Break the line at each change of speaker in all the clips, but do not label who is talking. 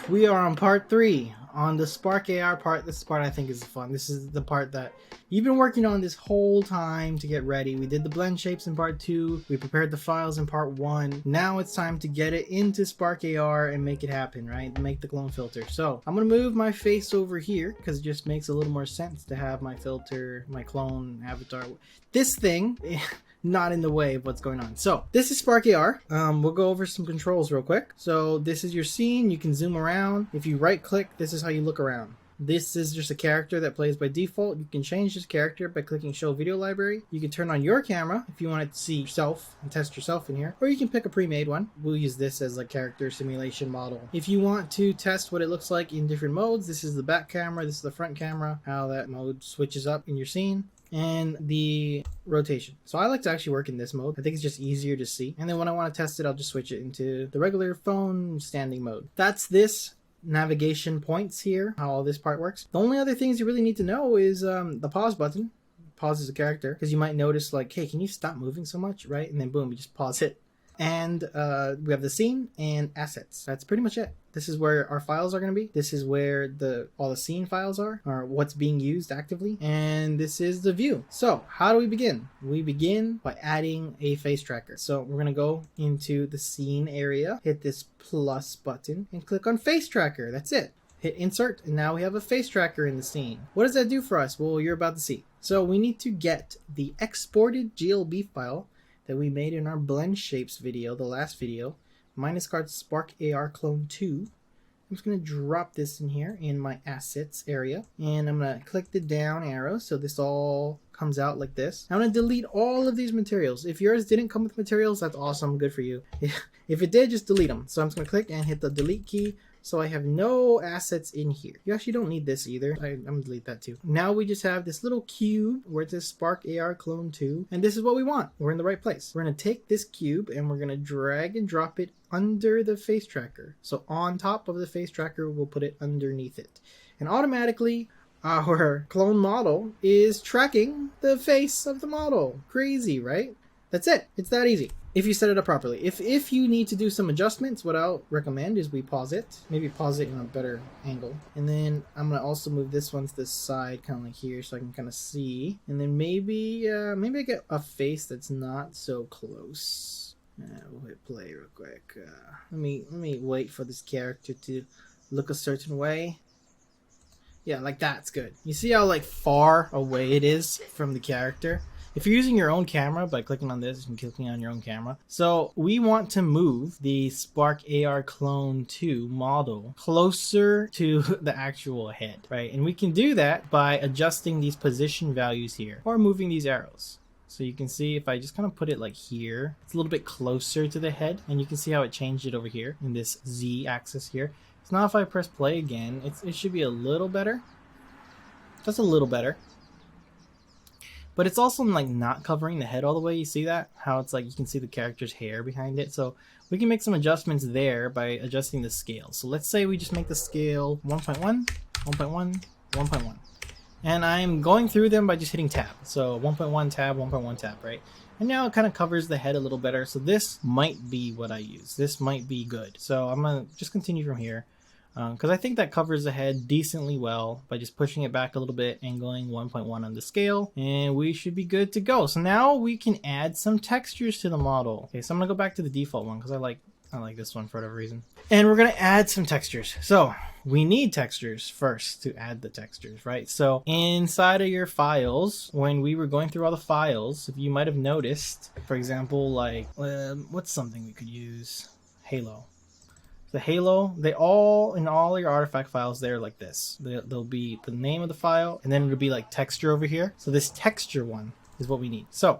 We are on part 3 on the Spark AR part. This part I think is fun. This is the part that you've been working on this whole time to get ready. We did the blend shapes in part 2. We prepared the files in part 1. Now it's time to get it into Spark AR and make it happen, right? Make the clone filter. So I'm going to move my face over here because it just makes a little more sense to have my filter, my clone avatar. This thing... not in the way of what's going on. So this is Spark AR. We'll go over some controls real quick. So this is your scene. You can zoom around. If you right click, this is how you look around. This is just a character that plays by default. You can change this character by clicking show video library. You can turn on your camera if you want to see yourself and test yourself in here, or you can pick a pre-made one. We'll use this as a character simulation model. If you want to test what it looks like in different modes, this is the back camera, this is the front camera, how that mode switches up in your scene, and the rotation. So I like to actually work in this mode. I think it's just easier to see. And then when I want to test it, I'll just switch it into the regular phone standing mode. That's this navigation points here, how all this part works. The only other things you really need to know is the pause button. Pauses the character, because you might notice like, hey, can you stop moving so much, right? And then boom, you just pause it. And we have the scene and assets. That's pretty much it. This is where our files are going to be. This is where all the scene files are, or what's being used actively. And this is the view. So how do we begin? We begin by adding a face tracker. So we're going to go into the scene area, hit this plus button, and click on face tracker. That's it. Hit insert, and now we have a face tracker in the scene. What does that do for us? Well, you're about to see. So we need to get the exported GLB file that we made in our blend shapes video, the last video, minus card Spark AR clone 2. I'm just going to drop this in here in my assets area, and I'm going to click the down arrow so this all comes out like this. I'm going to delete all of these materials. If yours didn't come with materials, that's awesome, good for you. If it did, just delete them. So I'm just going to click and hit the delete key. So I have no assets in here. You actually don't need this either. I'm gonna delete that too. Now we just have this little cube where it says Spark AR Clone 2. And this is what we want. We're in the right place. We're gonna take this cube and we're gonna drag and drop it under the face tracker. So on top of the face tracker, we'll put it underneath it. And automatically, our clone model is tracking the face of the model. Crazy, right? That's it. It's that easy. If you set it up properly. If you need to do some adjustments, what I'll recommend is we pause it. Maybe pause it in a better angle. And then I'm going to also move this one to the side, kind of like here, so I can kind of see. And then maybe I get a face that's not so close. We'll hit play real quick. Let me wait for this character to look a certain way. Yeah, like that's good. You see how like far away it is from the character? If you're using your own camera by clicking on this and clicking on your own camera. So we want to move the Spark AR Clone 2 model closer to the actual head, right? And we can do that by adjusting these position values here or moving these arrows. So you can see if I just kind of put it like here, it's a little bit closer to the head, and you can see how it changed it over here in this Z axis here. So now if I press play again, it should be a little better. Just a little better. But it's also like not covering the head all the way. You see that? How it's like you can see the character's hair behind it. So we can make some adjustments there by adjusting the scale. So let's say we just make the scale 1.1, 1.1, 1.1. And I'm going through them by just hitting tab. So 1.1 tab, 1.1 tab, right? And now it kind of covers the head a little better. So this might be what I use. This might be good. So I'm going to just continue from here. Because I think that covers the head decently well by just pushing it back a little bit and going 1.1 on the scale, and we should be good to go. So now we can add some textures to the model. Okay, so I'm gonna go back to the default one because I like this one for whatever reason. And we're gonna add some textures. So we need textures first to add the textures, right? So inside of your files, when we were going through all the files, if you might have noticed, for example, like what's something we could use? Halo. The Halo, in all your artifact files, they're like this. There'll be the name of the file, and then it'll be like texture over here. So this texture one is what we need. So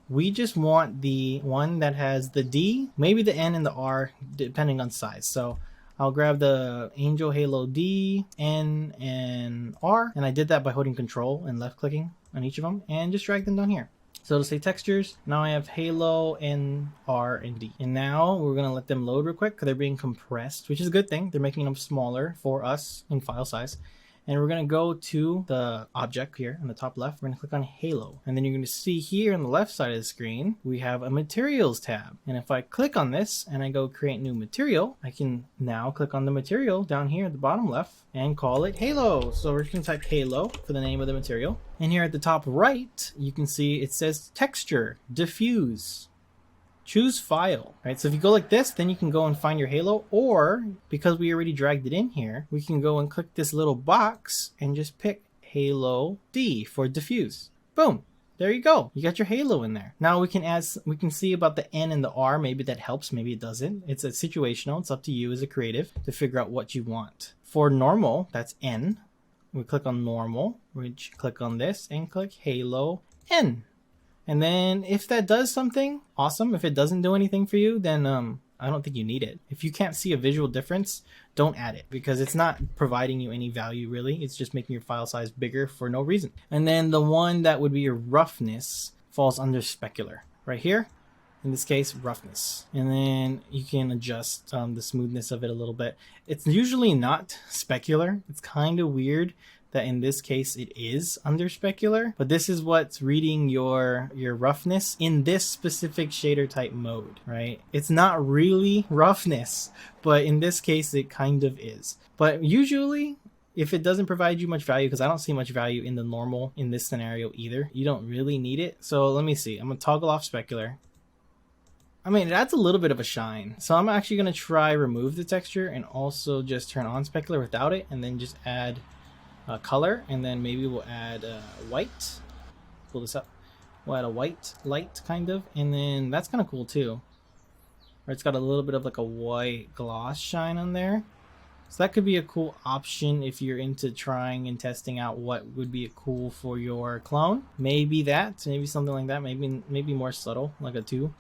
we just want the one that has the D, maybe the N and the R, depending on size. So I'll grab the Angel Halo D, N, and R, and I did that by holding Control and left clicking on each of them, and just drag them down here. So to say textures, now I have Halo, N, R, and D. And now we're going to let them load real quick because they're being compressed, which is a good thing. They're making them smaller for us in file size. and we're going to go to the object here on the top left. We're going to click on Halo, and then you're going to see here on the left side of the screen we have a materials tab, and if I click on this and I go create new material, I can now click on the material down here at the bottom left and call it Halo. So we're just going to type Halo for the name of the material, and here at the top right you can see it says texture, diffuse, choose file, right? So if you go like this, then you can go and find your halo, or because we already dragged it in here, we can go and click this little box and just pick Halo D for diffuse. Boom. There you go. You got your halo in there. Now we can see about the N and the R. Maybe that helps, maybe it doesn't. It's a situational. It's up to you as a creative to figure out what you want. For normal, that's N. We click on normal, we click on this and click Halo N. And then if that does something, awesome. If it doesn't do anything for you, then I don't think you need it. If you can't see a visual difference, don't add it, because it's not providing you any value really. It's just making your file size bigger for no reason. And then the one that would be your roughness falls under specular right here. In this case, roughness. And then you can adjust the smoothness of it a little bit. It's usually not specular. It's kind of weird that in this case it is under specular, but this is what's reading your roughness in this specific shader type mode, right? It's not really roughness, but in this case it kind of is. But usually if it doesn't provide you much value, because I don't see much value in the normal in this scenario either, you don't really need it. So let me see, I'm gonna toggle off specular. I mean, it adds a little bit of a shine. So I'm actually gonna try remove the texture and also just turn on specular without it, and then just add color, and then maybe we'll add white. Pull this up. We'll add a white light kind of, and then that's kind of cool too. Or it's got a little bit of like a white gloss shine on there. So that could be a cool option if you're into trying and testing out what would be cool for your clone. Maybe that, maybe something like that. Maybe more subtle, like a 2.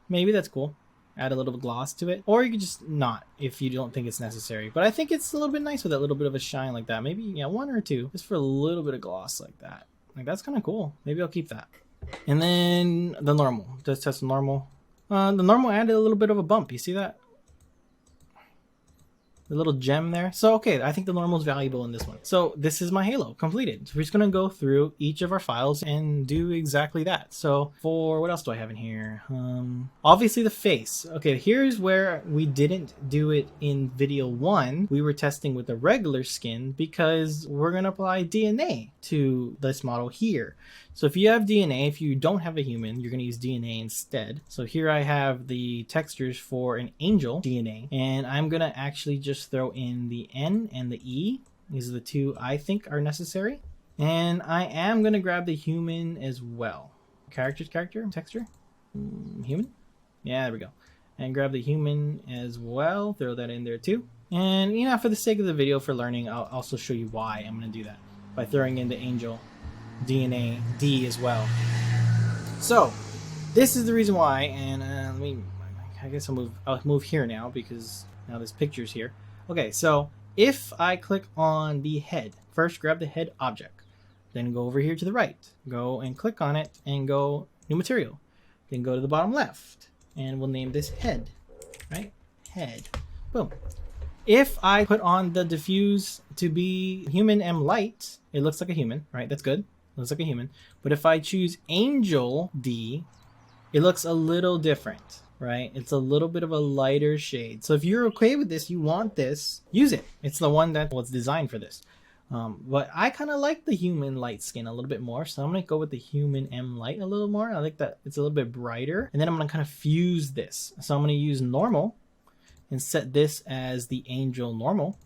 Maybe that's cool. Add a little bit of gloss to it, or you could just not if you don't think it's necessary. But I think it's a little bit nice with that little bit of a shine like that. Maybe, yeah, 1 or 2 just for a little bit of gloss like that. Like, that's kind of cool. Maybe I'll keep that. And then the normal, just test the normal. The normal added a little bit of a bump. You see that? The little gem there. So okay, I think the normal is valuable in this one. So this is my halo completed. So we're just gonna go through each of our files and do exactly that. So for what else do I have in here? Obviously the face. Okay, here's where we didn't do it in video 1. We were testing with the regular skin because we're gonna apply DNA to this model here. So if you have DNA, if you don't have a human, you're going to use DNA instead. So here I have the textures for an angel DNA, and I'm going to actually just throw in the N and the E. These are the 2 I think are necessary. And I am going to grab the human as well. Character, texture, human. Yeah, there we go. And grab the human as well. Throw that in there too. And you know, for the sake of the video, for learning, I'll also show you why I'm going to do that by throwing in the angel DNA D as well. So this is the reason why, and I guess I'll move here now because now there's pictures here. Okay, so if I click on the head, first grab the head object, then go over here to the right, go and click on it and go new material, then go to the bottom left and we'll name this head, right? Head. Boom. If I put on the diffuse to be human M light, it looks like a human, right? That's good. Looks like a human. But if I choose angel D, it looks a little different, right? It's a little bit of a lighter shade. So if you're okay with this, you want this, use it. It's the one that was designed for this. But I kind of like the human light skin a little bit more, so I'm going to go with the human M light a little more. I like that it's a little bit brighter. And then I'm going to kind of fuse this. So I'm going to use normal and set this as the angel normal.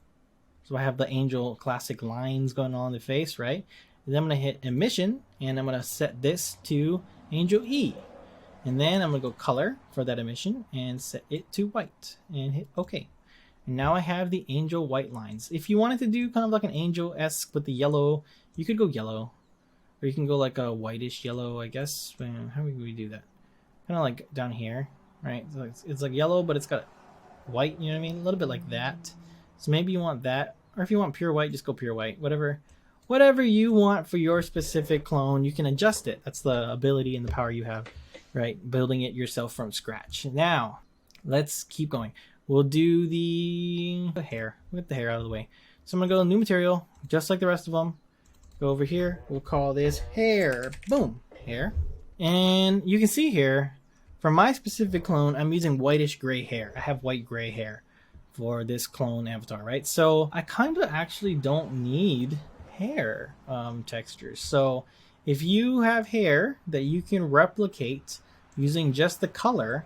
So I have the angel classic lines going on the face, right? Then I'm going to hit emission, and I'm going to set this to Angel E. And then I'm going to go color for that emission and set it to white and hit OK. And now I have the angel white lines. If you wanted to do kind of like an angel-esque with the yellow, you could go yellow. Or you can go like a whitish yellow, I guess. How would we do that? Kind of like down here, right? So it's like yellow, but it's got white, you know what I mean? A little bit like that. So maybe you want that. Or if you want pure white, just go pure white. Whatever you want for your specific clone, you can adjust it. That's the ability and the power you have, right? Building it yourself from scratch. Now, let's keep going. We'll do the hair. We'll get the hair out of the way. So I'm gonna go new material, just like the rest of them. Go over here. We'll call this hair. Boom, hair. And you can see here, for my specific clone, I'm using whitish gray hair. I have white gray hair for this clone avatar, right? So I kind of actually don't need hair textures. So if you have hair that you can replicate using just the color,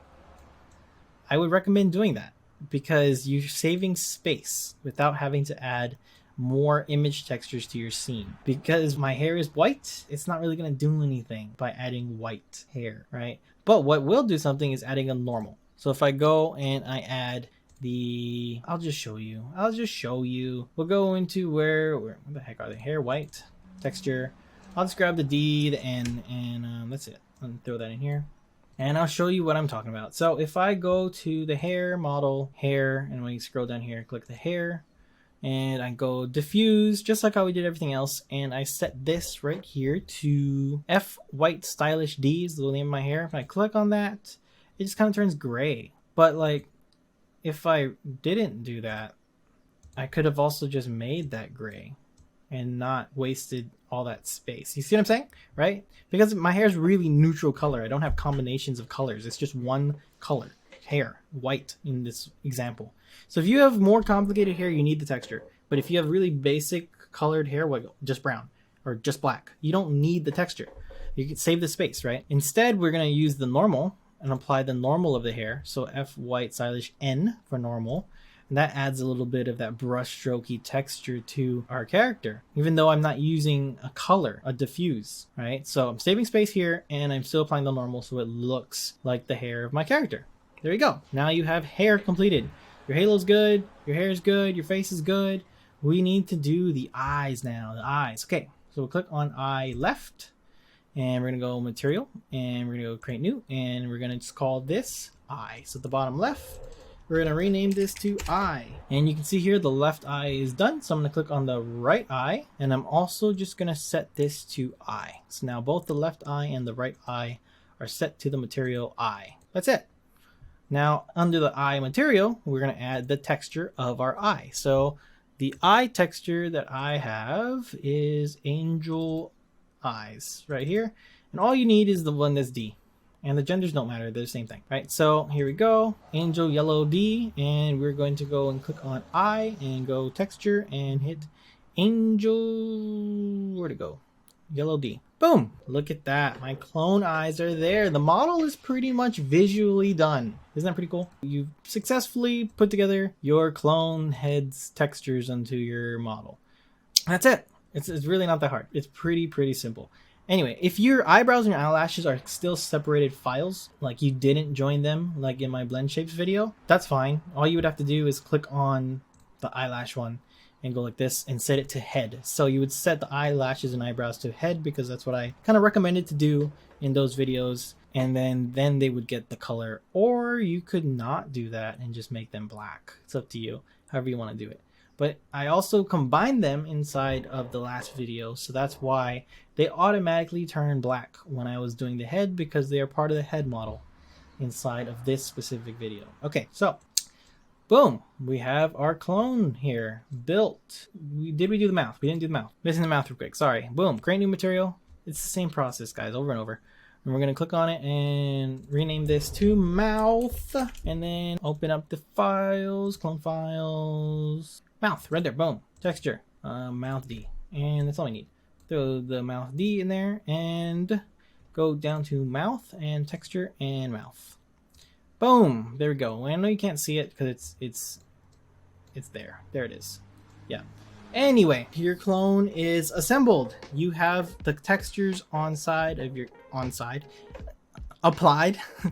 I would recommend doing that because you're saving space without having to add more image textures to your scene. Because my hair is white, it's not really going to do anything by adding white hair, right? But what will do something is adding a normal. So if I go and I add the, I'll just show you. We'll go into where the heck are they? Hair white, texture. I'll just grab the D, the N, and that's it. I'll throw that in here. And I'll show you what I'm talking about. So if I go to the hair model, hair, and when you scroll down here, click the hair, and I go diffuse, just like how we did everything else, and I set this right here to F white stylish D is the name of my hair. If I click on that, it just kind of turns gray. But like, if I didn't do that, I could have also just made that gray and not wasted all that space. You see what I'm saying? Right? Because my hair is really neutral color. I don't have combinations of colors. It's just one color. Hair. White in this example. So if you have more complicated hair, you need the texture. But if you have really basic colored hair, like just brown or just black, you don't need the texture. You can save the space, right? Instead, we're going to use the normal and apply the normal of the hair. So F white stylish N for normal. And that adds a little bit of that brush strokey texture to our character, even though I'm not using a color, a diffuse, right? So I'm saving space here and I'm still applying the normal so it looks like the hair of my character. There you go. Now you have hair completed. Your halo's good, your hair is good, your face is good. We need to do the eyes now, the eyes. Okay, so we'll click on eye left and we're gonna go material and we're gonna go create new and we're gonna just call this eye. So at the bottom left, we're going to rename this to eye. And you can see here the left eye is done. So I'm going to click on the right eye. And I'm also just going to set this to eye. So now both the left eye and the right eye are set to the material eye. That's it. Now under the eye material, we're going to add the texture of our eye. So the eye texture that I have is angel eyes right here. And all you need is the one that's D. And the genders don't matter, they're the same thing, right? So here we go, angel yellow D, and we're going to go and click on eye and go texture and hit angel, where'd it go? Yellow D. Boom, look at that, my clone eyes are there. The model is pretty much visually done. Isn't that pretty cool? You've successfully put together your clone head's textures onto your model. That's it. It's really not that hard. It's pretty simple. Anyway, if your eyebrows and your eyelashes are still separated files, like you didn't join them, like in my blend shapes video, that's fine. All you would have to do is click on the eyelash one and go like this and set it to head. So you would set the eyelashes and eyebrows to head because that's what I kind of recommended to do in those videos. And then they would get the color. Or you could not do that and just make them black. It's up to you, however you want to do it. But I also combined them inside of the last video, so that's why they automatically turn black when I was doing the head, because they are part of the head model inside of this specific video. Okay, so boom, we have our clone here built. Did we do the mouth? We didn't do the mouth. Missing the mouth real quick, sorry. Boom, create new material. It's the same process, guys, over and over. And we're going to click on it and rename this to mouth, and then open up the files, clone files. Mouth, right there, boom. Texture, mouth D. And that's all we need. Throw the mouth D in there and go down to mouth and texture and mouth. Boom, there we go. I know you can't see it because it's there. There it is. Yeah. Anyway, your clone is assembled. You have the textures applied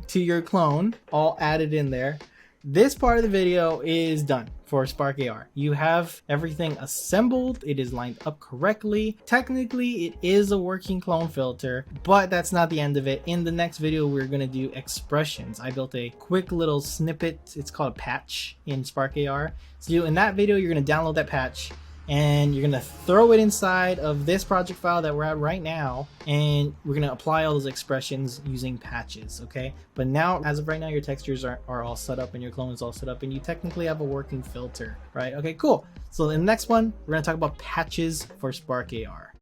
to your clone, all added in there. This part of the video is done for Spark AR. You have everything assembled. It is lined up correctly. Technically, it is a working clone filter, but that's not the end of it. In the next video, we're going to do expressions. I built a quick little snippet. It's called a patch in Spark AR. So in that video, you're going to download that patch and you're gonna throw it inside of this project file that we're at right now, and we're gonna apply all those expressions using patches, okay? But now, as of right now, your textures are all set up and your clone is all set up, and you technically have a working filter, right? Okay, cool. So in the next one, we're gonna talk about patches for Spark AR.